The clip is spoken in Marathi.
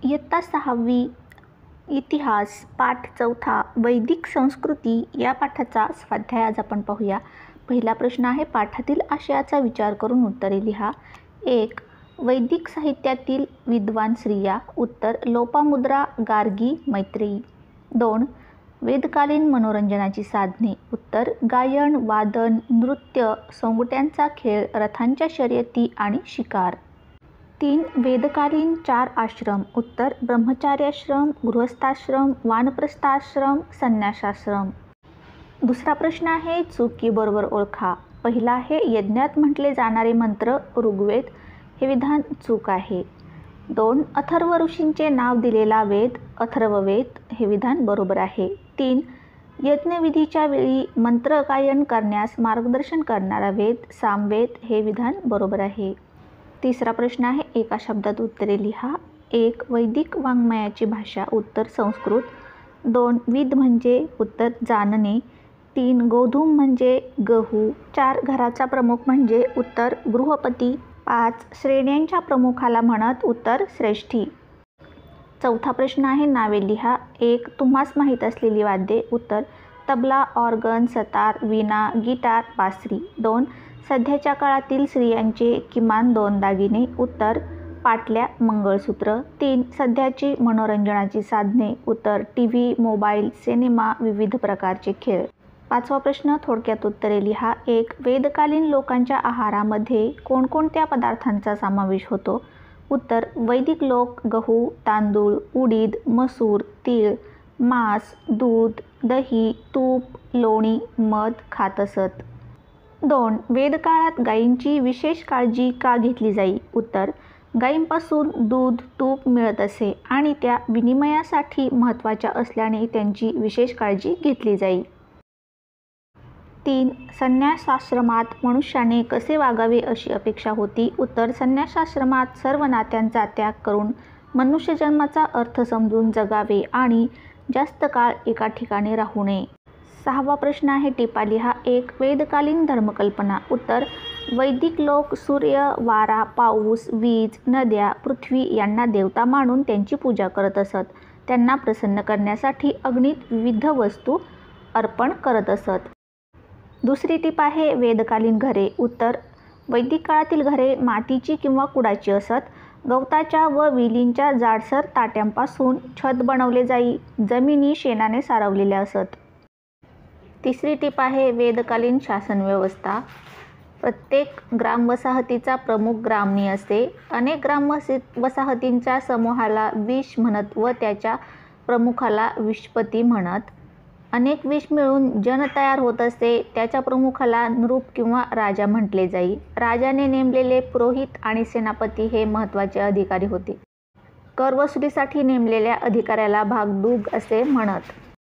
इयत्ता 6वी इतिहास पाठ 4 वैदिक संस्कृती या पाठाचा स्वाध्याय आज आपण पाहूया. पहिला प्रश्न आहे, पाठातील आशयाचा विचार करून उत्तरे लिहा. 1. वैदिक साहित्यातील विद्वान स्त्रिया. उत्तर लोपामुद्रा, गार्गी, मैत्रेयी. 2. वेदकालीन मनोरंजनाची साधने. उत्तर गायन, वादन, नृत्य, सोंगट्यांचा खेळ, रथांच्या शर्यती आणि शिकार. 3. वेदकालीन 4 आश्रम. उत्तर ब्रह्मचार्याश्रम, गृहस्थाश्रम, वानप्रस्थाश्रम, संन्यासाश्रम. दुसरा प्रश्न आहे, चूक बरोबर ओळखा. पहिला आहे, यज्ञात म्हटले जाणारे मंत्र ऋग्वेद. हे विधान चूक आहे. 2. अथर्व ऋषींचे नाव दिलेला वेद अथर्ववेद. हे विधान बरोबर आहे. 3. यज्ञविधीच्या वेळी मंत्र गायन करण्यास मार्गदर्शन करणारा वेद सामवेद. हे विधान बरोबर आहे. तिसरा प्रश्न आहे, एका शब्दात उत्तरे लिहा. 1. वैदिक वाङ्मयाची भाषा. उत्तर संस्कृत. 2. विद म्हणजे. उत्तर जाणणे. 3. गोधूम म्हणजे गहू. 4. घराचा प्रमुख म्हणजे. उत्तर गृहपती. 5. श्रेण्यांच्या प्रमुखाला म्हणत. उत्तर श्रेष्ठी. चौथा प्रश्न आहे, नावे लिहा. 1. तुम्हास माहीत असलेली वाद्ये. उत्तर तबला, ऑर्गन, सतार, वीणा, गिटार, बासरी. 2. सध्याच्या काळातील स्त्रियांचे किमान 2 दागिने. उत्तर पाटल्या, मंगळसूत्र. 3. सध्याची मनोरंजनाची साधने. उत्तर टीव्ही, मोबाईल, सिनेमा, विविध प्रकारचे खेळ. 5वा प्रश्न, थोडक्यात उत्तरे लिहा. 1. वेदकालीन लोकांच्या आहारामध्ये कोणकोणत्या पदार्थांचा समावेश होतो. उत्तर वैदिक लोक गहू, तांदूळ, उडीद, मसूर, तीळ, मांस, दूध, दही, तूप, लोणी, मध खात असत. 2. वेदकाळात गायींची विशेष काळजी का घेतली जाई. उत्तर गायींपासून दूध, तूप मिळत असे आणि त्या विनिमयासाठी महत्त्वाच्या असल्याने त्यांची विशेष काळजी घेतली जाई. 3. संन्यासाश्रमात मनुष्याने कसे वागावे अशी अपेक्षा होती. उत्तर संन्यासाश्रमात सर्व नात्यांचा त्याग करून मनुष्यजन्माचा अर्थ समजून जगावे आणि जास्त काळ एका ठिकाणी राहू नये. 6वा प्रश्न आहे, टिपा लिहा. 1. वेदकालीन धर्मकल्पना. उत्तर वैदिक लोक सूर्य, वारा, पाऊस, वीज, नद्या, पृथ्वी यांना देवता मानून त्यांची पूजा करत असत. त्यांना प्रसन्न करण्यासाठी अग्नीत विविध वस्तू अर्पण करत असत. दुसरी टीप आहे, वेदकालीन घरे. उत्तर वैदिक काळातील घरे मातीची किंवा कुडाची असत. गवताच्या व वेलींच्या जाडसर ताट्यांपासून छत बनवले जाई. जमिनी शेणाने सारवलेल्या असत. तिसरी टीप आहे, वेदकालीन शासन व्यवस्था. प्रत्येक ग्रामवसाहतीचा प्रमुख ग्रामणी असे. अनेक ग्रामवसाहतींच्या समूहाला विश म्हणत व त्याच्या प्रमुखाला विशपती म्हणत. अनेक विश मिळून जन तयार होत असे. त्याच्या प्रमुखाला नृप किंवा राजा म्हटले जाई. राजाने नेमलेले पुरोहित आणि सेनापती हे महत्त्वाचे अधिकारी होते. कर वसुलीसाठी नेमलेल्या अधिकाऱ्याला भागदूग असे म्हणत.